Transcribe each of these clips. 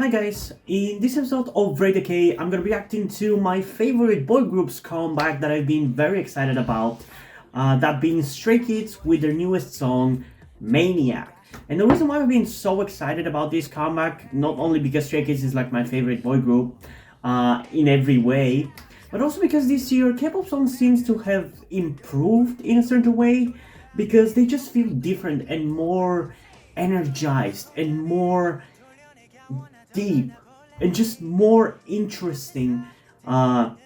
Hi guys, in this episode of Rate Decay, I'm gonna be reacting to my favorite boy group's comeback that I've been very excited about, that being Stray Kids with their newest song, Maniac. And the reason why I've been so excited about this comeback, not only because Stray Kids is like my favorite boy group in every way, but also because this year K-pop songs seems to have improved in a certain way, because they just feel different and more energized and more deep and just more interesting than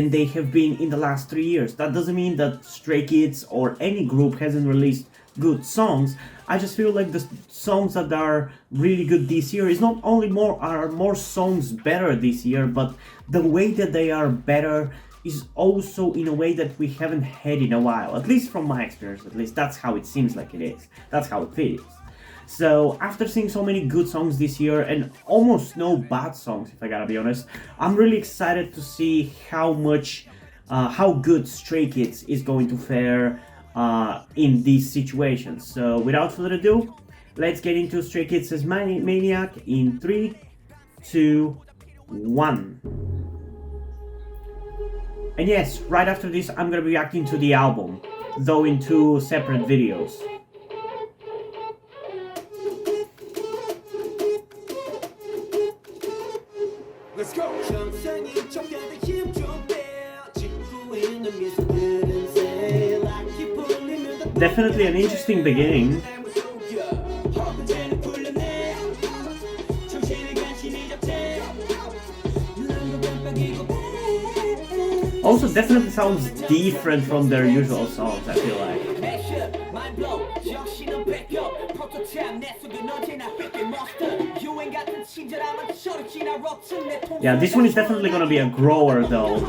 they have been in the last 3 years. That doesn't mean that Stray Kids or any group hasn't released good songs. I just feel like the songs that are really good this year is not only more songs better this year, but the way that they are better is also in a way that we haven't had in a while. At least from my experience, at least that's how it seems like it is. That's how it feels. So after seeing so many good songs this year and almost no bad songs, if I gotta be honest, I'm really excited to see how good Stray Kids is going to fare in these situations. So without further ado, let's get into Stray Kids' Maniac in 3, 2, 1. And yes, right after this I'm gonna be reacting to the album, though in 2 separate videos. Let's go. Definitely an interesting beginning. Also definitely sounds different from their usual songs, I feel like. Yeah, this one is definitely gonna be a grower though.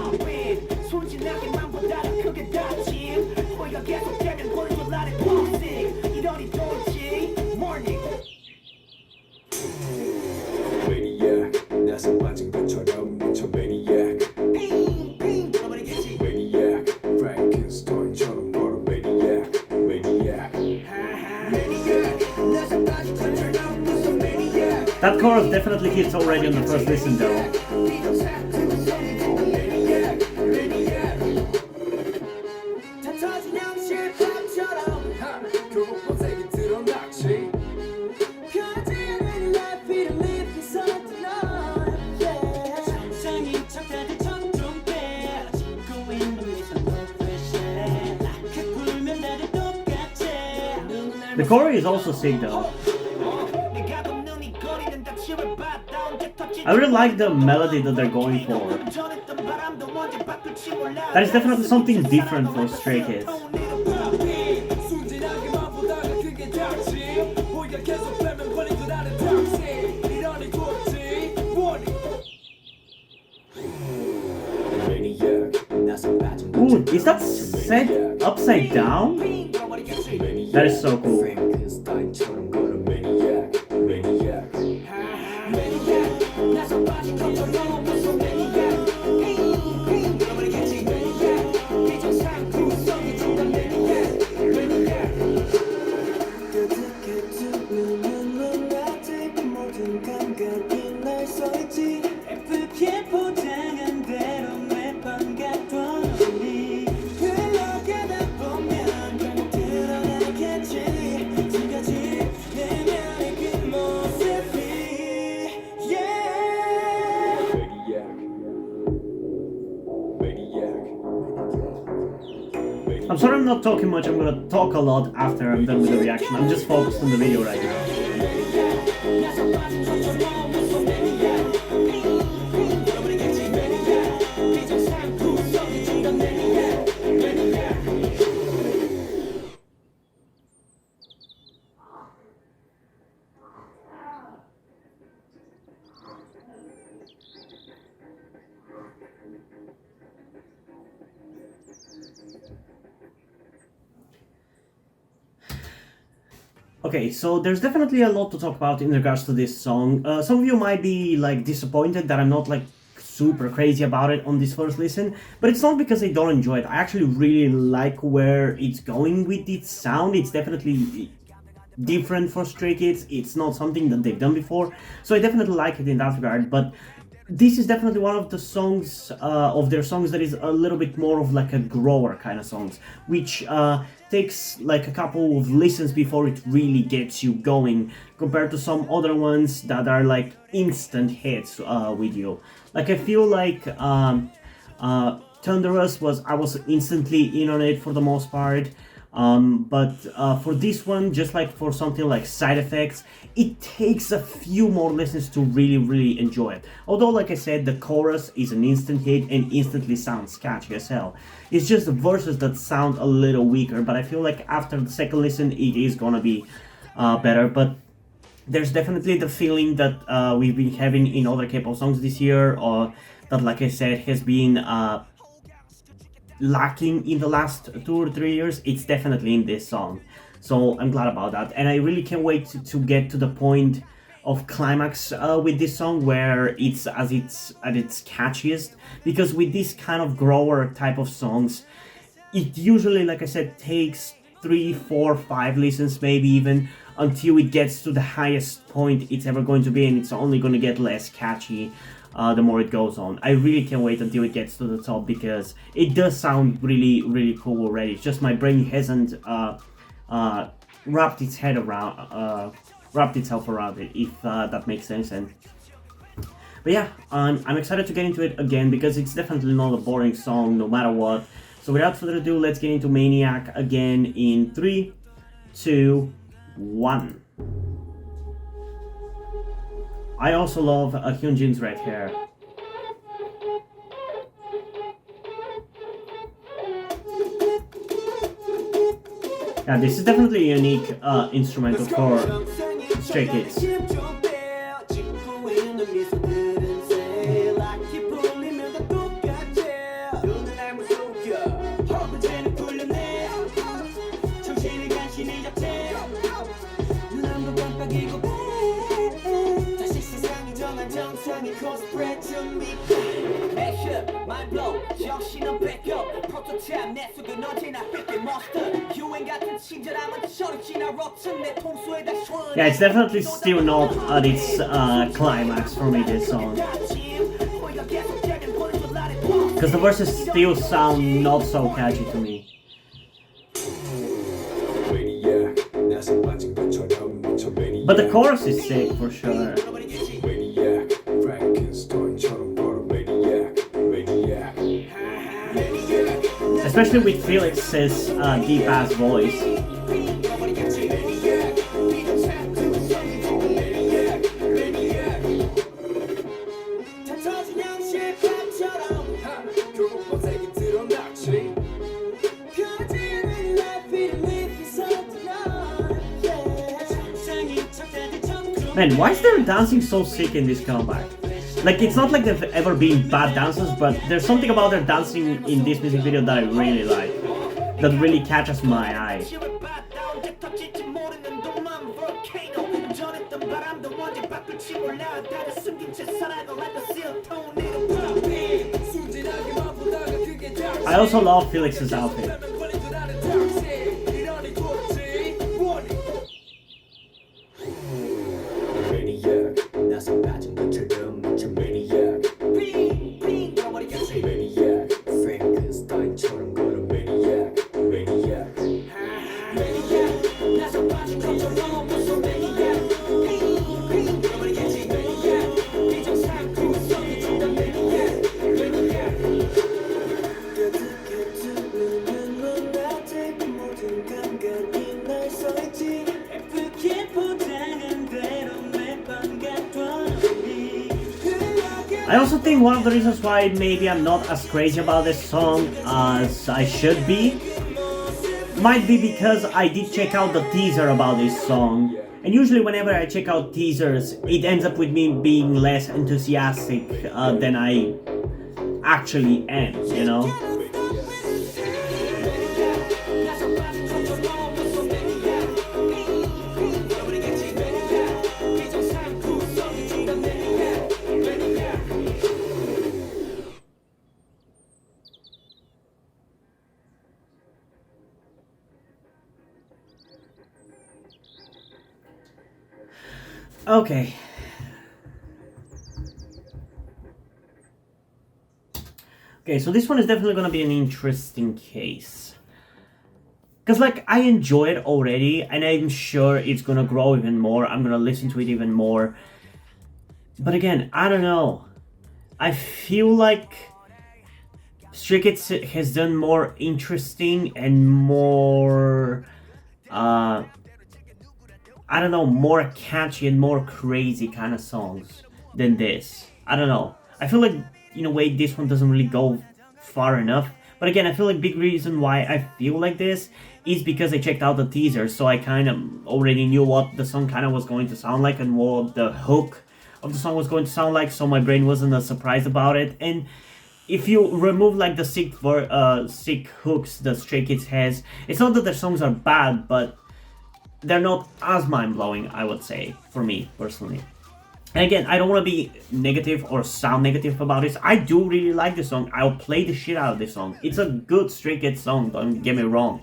That chorus definitely hits already on the first listen though. The chorus is also sick though. I really like the melody that they're going for. That is definitely something different for Stray Kids. Ooh, is that set upside down? That is so cool. I'm sorry I'm not talking much, I'm gonna talk a lot after I'm done with the reaction. I'm just focused on the video right now. Okay, so there's definitely a lot to talk about in regards to this song. Some of you might be like disappointed that I'm not like super crazy about it on this first listen, but it's not because I don't enjoy it. I actually really like where it's going with its sound. It's definitely different for Stray Kids. It's not something that they've done before, so I definitely like it in that regard. But this is definitely one of the songs of their songs that is a little bit more of like a grower kind of songs, which takes like a couple of listens before it really gets you going, compared to some other ones that are like instant hits with you. Like I feel like Thunderous I was instantly in on it for the most part. But for this one, just like for something like Side Effects, it takes a few more listens to really enjoy it. Although, like I said, the chorus is an instant hit and instantly sounds catchy as hell. It's just the verses that sound a little weaker, but I feel like after the second listen, it is gonna be better. But there's definitely the feeling that we've been having in other K-pop songs this year, or that, like I said, has been lacking in the last 2 or 3 years. It's definitely in this song, so I'm glad about that, and I really can't wait to get to the point of climax with this song, where it's at its catchiest, because with this kind of grower type of songs, it usually, like I said, takes 3, 4, 5 listens, maybe even, until it gets to the highest point it's ever going to be, and it's only going to get less catchy the more it goes on. I really can't wait until it gets to the top, because it does sound really cool already. It's just my brain hasn't wrapped itself around it, if that makes any sense. But yeah, I'm excited to get into it again, because it's definitely not a boring song no matter what. So without further ado, let's get into Maniac again in 3, 2, 1. I also love Hyunjin's red hair. Yeah, this is definitely a unique instrumental for Stray Kids. Yeah, it's definitely still not at its climax for me, this song, because the verses still sound not so catchy to me. But the chorus is sick for sure. Especially with Felix's deep-ass voice. Man, why is their dancing so sick in this comeback? Like, it's not like they've ever been bad dancers, but there's something about their dancing in this music video that I really like, that really catches my eye. I also love Felix's outfit. I also think one of the reasons why maybe I'm not as crazy about this song as I should be might be because I did check out the teaser about this song, and usually whenever I check out teasers, it ends up with me being less enthusiastic than I actually am, you know? Okay. Okay, so this one is definitely gonna be an interesting case. Because, like, I enjoy it already, and I'm sure it's gonna grow even more. I'm gonna listen to it even more. But again, I don't know. I feel like Stray Kids has done more interesting and more, I don't know, more catchy and more crazy kind of songs than this. I don't know. I feel like, in a way, this one doesn't really go far enough. But again, I feel like big reason why I feel like this is because I checked out the teaser, so I kind of already knew what the song kind of was going to sound like and what the hook of the song was going to sound like, so my brain wasn't as surprised about it. And if you remove like the sick hooks that Stray Kids has, it's not that their songs are bad, but they're not as mind-blowing, I would say, for me personally. And again, I don't want to be negative or sound negative about this. I do really like this song. I'll play the shit out of this song. It's a good Stray Kids song, don't get me wrong.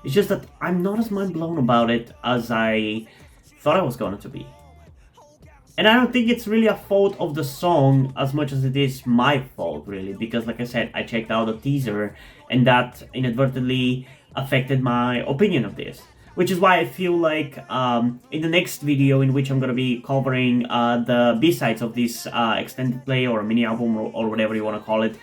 It's just that I'm not as mind-blown about it as I thought I was going to be. And I don't think it's really a fault of the song as much as it is my fault, really, because like I said, I checked out the teaser and that inadvertently affected my opinion of this. Which is why I feel like in the next video, in which I'm going to be covering the B-sides of this extended play or mini album or whatever you want to call it,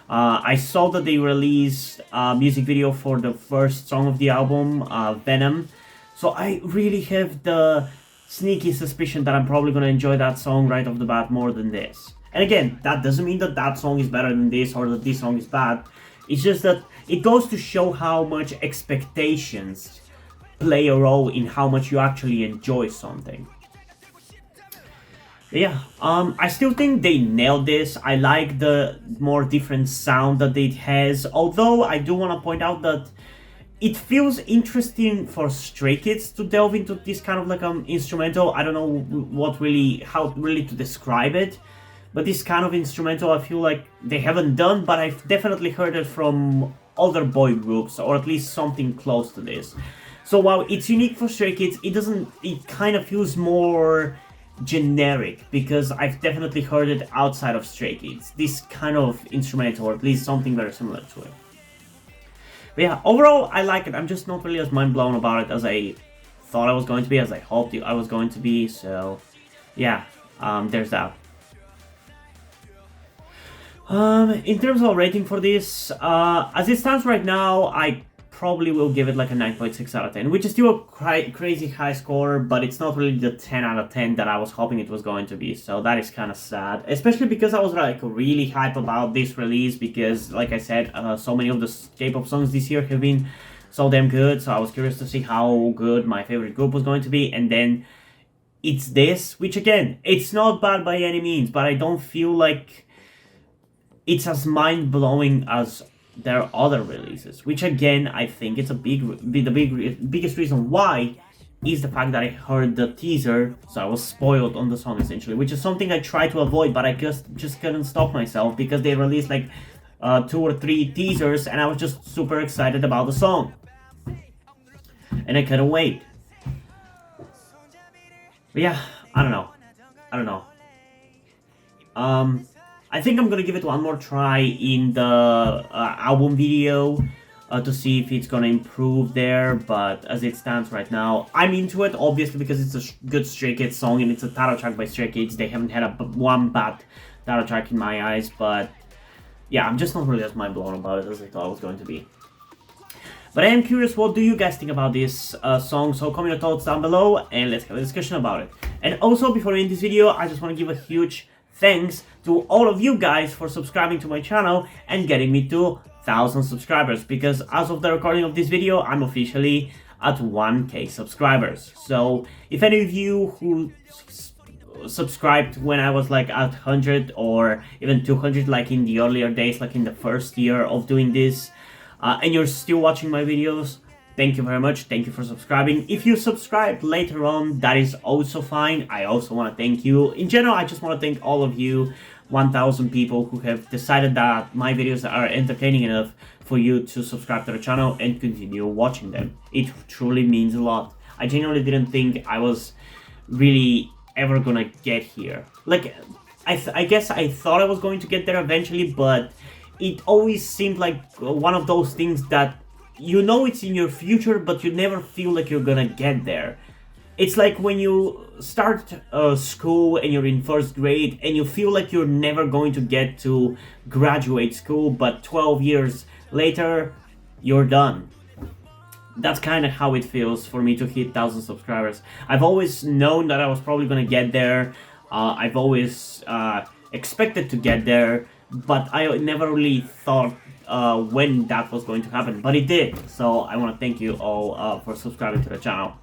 I saw that they released a music video for the first song of the album, Venom. So I really have the sneaky suspicion that I'm probably going to enjoy that song right off the bat more than this. And again, that doesn't mean that that song is better than this or that this song is bad. It's just that it goes to show how much expectations play a role in how much you actually enjoy something. But yeah, I still think they nailed this. I like the more different sound that it has, although I do want to point out that it feels interesting for Stray Kids to delve into this kind of like instrumental. I don't know how really to describe it, but this kind of instrumental I feel like they haven't done, but I've definitely heard it from other boy groups, or at least something close to this. So while it's unique for Stray Kids, it kind of feels more generic, because I've definitely heard it outside of Stray Kids, this kind of instrumental, or at least something very similar to it. But yeah, overall, I like it. I'm just not really as mind-blown about it as I thought I was going to be, as I hoped I was going to be, so yeah, there's that. In terms of rating for this, as it stands right now, I probably will give it like a 9.6 out of 10, which is still a crazy high score, but it's not really the 10 out of 10 that I was hoping it was going to be, so that is kind of sad, especially because I was like really hyped about this release, because like I said, so many of the K-pop songs this year have been so damn good, so I was curious to see how good my favorite group was going to be, and then it's this, which again, it's not bad by any means, but I don't feel like it's as mind-blowing as their other releases, which again, I think it's the biggest reason why is the fact that I heard the teaser, so I was spoiled on the song essentially, which is something I try to avoid, but I just couldn't stop myself because they released like 2 or 3 teasers and I was just super excited about the song. And I couldn't wait. But yeah, I don't know. I think I'm gonna give it one more try in the album video to see if it's gonna improve there, but as it stands right now, I'm into it, obviously, because it's a good Stray Kids song and it's a title track by Stray Kids. They haven't had one bad title track in my eyes, but yeah, I'm just not really as mind blown about it as I thought I was going to be. But I am curious, what do you guys think about this song? So comment your thoughts down below and let's have a discussion about it. And also, before we end this video, I just want to give a huge thanks to all of you guys for subscribing to my channel and getting me to 1,000 subscribers, because as of the recording of this video, I'm officially at 1k subscribers. So if any of you who subscribed when I was like at 100 or even 200, like in the earlier days, like in the first year of doing this, and you're still watching my videos, thank you very much. Thank you for subscribing. If you subscribed later on, that is also fine. I also want to thank you. In general, I just want to thank all of you 1,000 people who have decided that my videos are entertaining enough for you to subscribe to the channel and continue watching them. It truly means a lot. I genuinely didn't think I was really ever gonna get here. Like, I guess I thought I was going to get there eventually, but it always seemed like one of those things that you know it's in your future, but you never feel like you're gonna get there. It's like when you start school and you're in first grade and you feel like you're never going to get to graduate school, but 12 years later, you're done. That's kind of how it feels for me to hit 1,000 subscribers. I've always known that I was probably gonna get there. I've always expected to get there, but I never really thought when that was going to happen. But it did. So I want to thank you all for subscribing to the channel.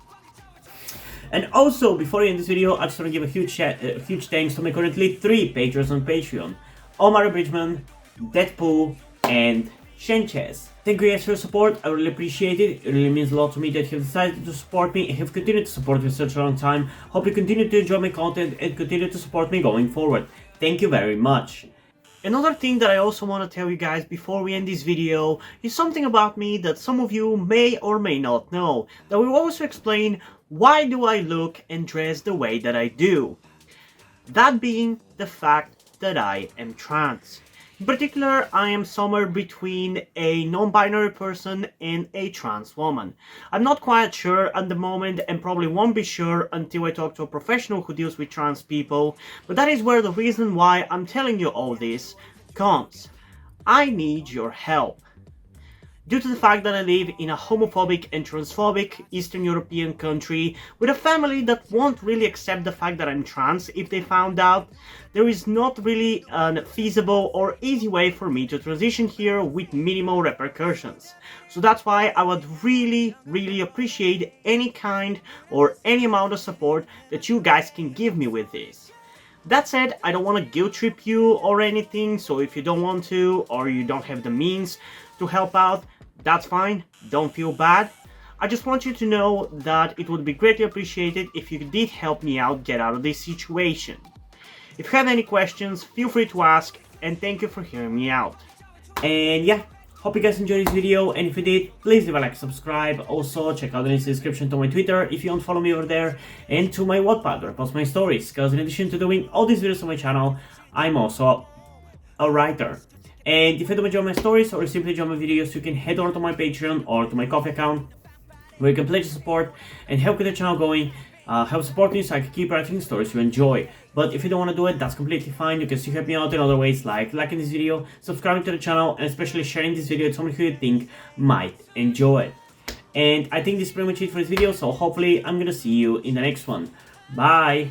And also, before I end this video, I just want to give a huge thanks to my currently 3 patrons on Patreon: Omar Bridgman, Deadpool, and Shenches. Thank you guys for your support, I really appreciate it. It really means a lot to me that you have decided to support me and have continued to support me for such a long time. Hope you continue to enjoy my content and continue to support me going forward. Thank you very much. Another thing that I also want to tell you guys before we end this video is something about me that some of you may or may not know, that will also explain why do I look and dress the way that I do. That being the fact that I am trans. In particular, I am somewhere between a non-binary person and a trans woman. I'm not quite sure at the moment and probably won't be sure until I talk to a professional who deals with trans people, but that is where the reason why I'm telling you all this comes. I need your help. Due to the fact that I live in a homophobic and transphobic Eastern European country with a family that won't really accept the fact that I'm trans if they found out, there is not really a feasible or easy way for me to transition here with minimal repercussions. So that's why I would really appreciate any kind or any amount of support that you guys can give me with this. That said, I don't want to guilt trip you or anything, so if you don't want to or you don't have the means to help out, that's fine, don't feel bad. I just want you to know that it would be greatly appreciated if you did help me out get out of this situation. If you have any questions, feel free to ask, and thank you for hearing me out. And yeah, hope you guys enjoyed this video, and if you did, please leave a like, subscribe. Also, check out the link in the description to my Twitter if you don't follow me over there, and to my Wattpad where I post my stories, because in addition to doing all these videos on my channel, I'm also a writer. And if you don't enjoy my stories or simply enjoy my videos, you can head over to my Patreon or to my Ko-fi account, where you can pledge support and help get the channel going, help support me so I can keep writing stories you enjoy. But if you don't want to do it, that's completely fine. You can still help me out in other ways, like liking this video, subscribing to the channel, and especially sharing this video with someone who you think might enjoy it. And I think this is pretty much it for this video, so hopefully I'm gonna see you in the next one. Bye!